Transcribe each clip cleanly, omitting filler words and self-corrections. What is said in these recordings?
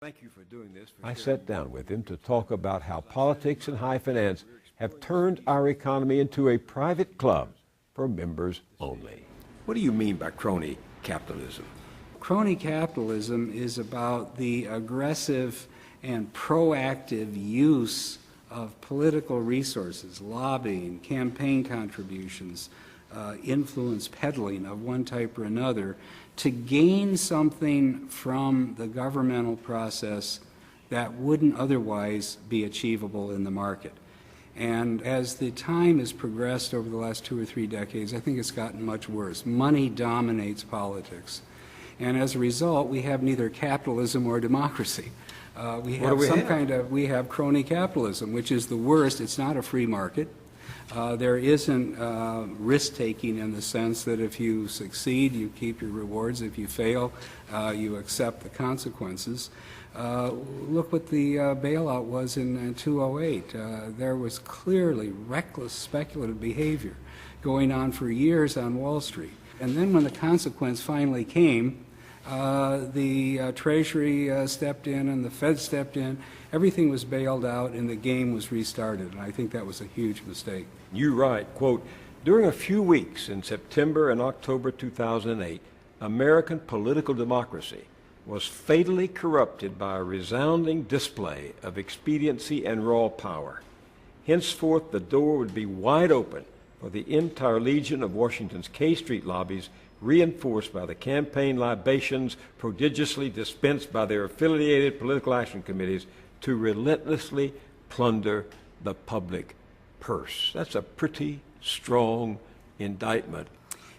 Thank you for doing this. I sat down with him to talk about how politics and high finance have turned our economy into a private club for members only. What do you mean by crony capitalism? Crony capitalism is about the aggressive and proactive use of political resources, lobbying, campaign contributions, influence peddling of one type or another to gain something from the governmental process that wouldn't otherwise be achievable in the market. And as the time has progressed over the last 2 or 3 decades, I think it's gotten much worse. Money dominates politics. And as a result, we have neither capitalism or democracy. We have crony capitalism, which is the worst. It's not a free market. There isn't risk-taking in the sense that if you succeed, you keep your rewards. If you fail, you accept the consequences. Look what the bailout was in 2008. There was clearly reckless speculative behavior going on for years on Wall Street. And then when the consequence finally came, the Treasury stepped in and the Fed stepped in. Everything was bailed out and the game was restarted. And I think that was a huge mistake. You write, quote, during a few weeks in September and October 2008, American political democracy was fatally corrupted by a resounding display of expediency and raw power. Henceforth, the door would be wide open for the entire legion of Washington's K Street lobbies, reinforced by the campaign libations prodigiously dispensed by their affiliated political action committees, to relentlessly plunder the public purse. That's a pretty strong indictment.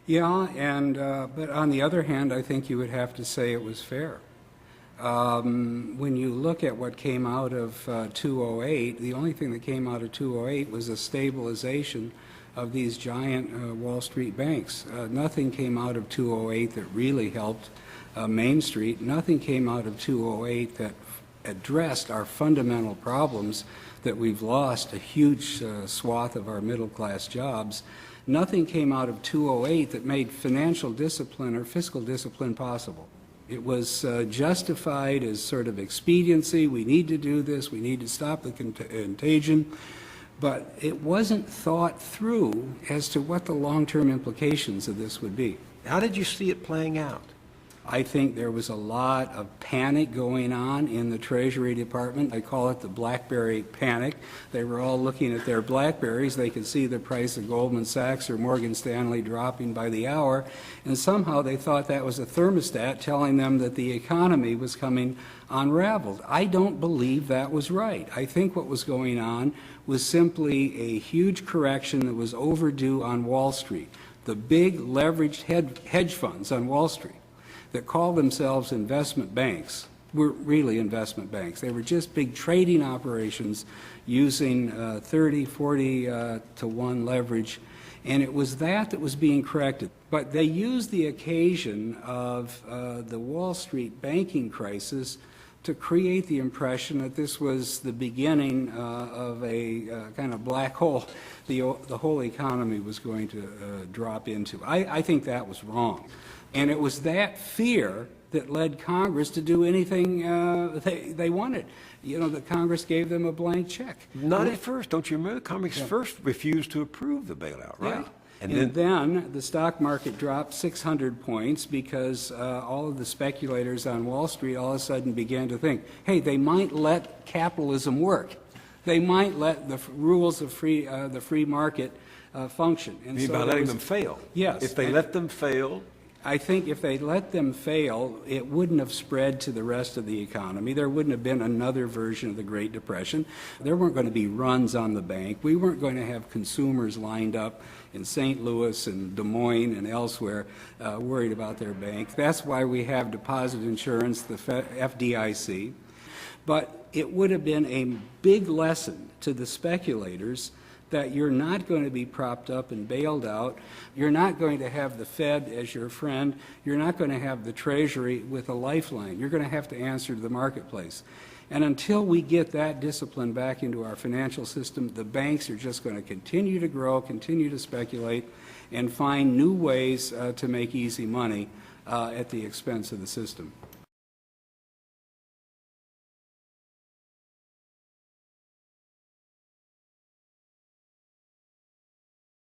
Yeah, and but on the other hand, I think you would have to say it was fair. When you look at what came out of 2008, the only thing that came out of 2008 was a stabilization of these giant Wall Street banks. Nothing came out of 2008 that really helped Main Street. Nothing came out of 2008 that addressed our fundamental problems, that we've lost a huge swath of our middle-class jobs. Nothing came out of 2008 that made financial discipline or fiscal discipline possible. It was justified as sort of expediency. We need to do this. We need to stop the contagion. But it wasn't thought through as to what the long-term implications of this would be. How did you see it playing out? I think there was a lot of panic going on in the Treasury Department. I call it the BlackBerry panic. They were all looking at their BlackBerries. They could see the price of Goldman Sachs or Morgan Stanley dropping by the hour, and somehow they thought that was a thermostat telling them that the economy was coming unraveled. I don't believe that was right. I think what was going on was simply a huge correction that was overdue on Wall Street. The big leveraged hedge funds on Wall Street that called themselves investment banks were really investment banks. They were just big trading operations using 30, 40 to 1 leverage, and it was that was being corrected. But they used the occasion of the Wall Street banking crisis to create the impression that this was the beginning of a kind of black hole the whole economy was going to drop into. I think that was wrong. And it was that fear that led Congress to do anything they wanted. You know, that Congress gave them a blank check. Not at first. Don't you remember? Congress first refused to approve the bailout, right? Yeah. And then the stock market dropped 600 points because all of the speculators on Wall Street all of a sudden began to think, hey, they might let capitalism work. They might let the rules of the free market function. And you mean by letting them fail? Yes. If they let them fail? I think if they let them fail, it wouldn't have spread to the rest of the economy. There wouldn't have been another version of the Great Depression. There weren't going to be runs on the bank. We weren't going to have consumers lined up in St. Louis and Des Moines and elsewhere worried about their bank. That's why we have deposit insurance, the FDIC. But it would have been a big lesson to the speculators that you're not going to be propped up and bailed out. You're not going to have the Fed as your friend. You're not going to have the Treasury with a lifeline. You're going to have to answer to the marketplace. And until we get that discipline back into our financial system, the banks are just going to continue to grow, continue to speculate, and find new ways to make easy money at the expense of the system.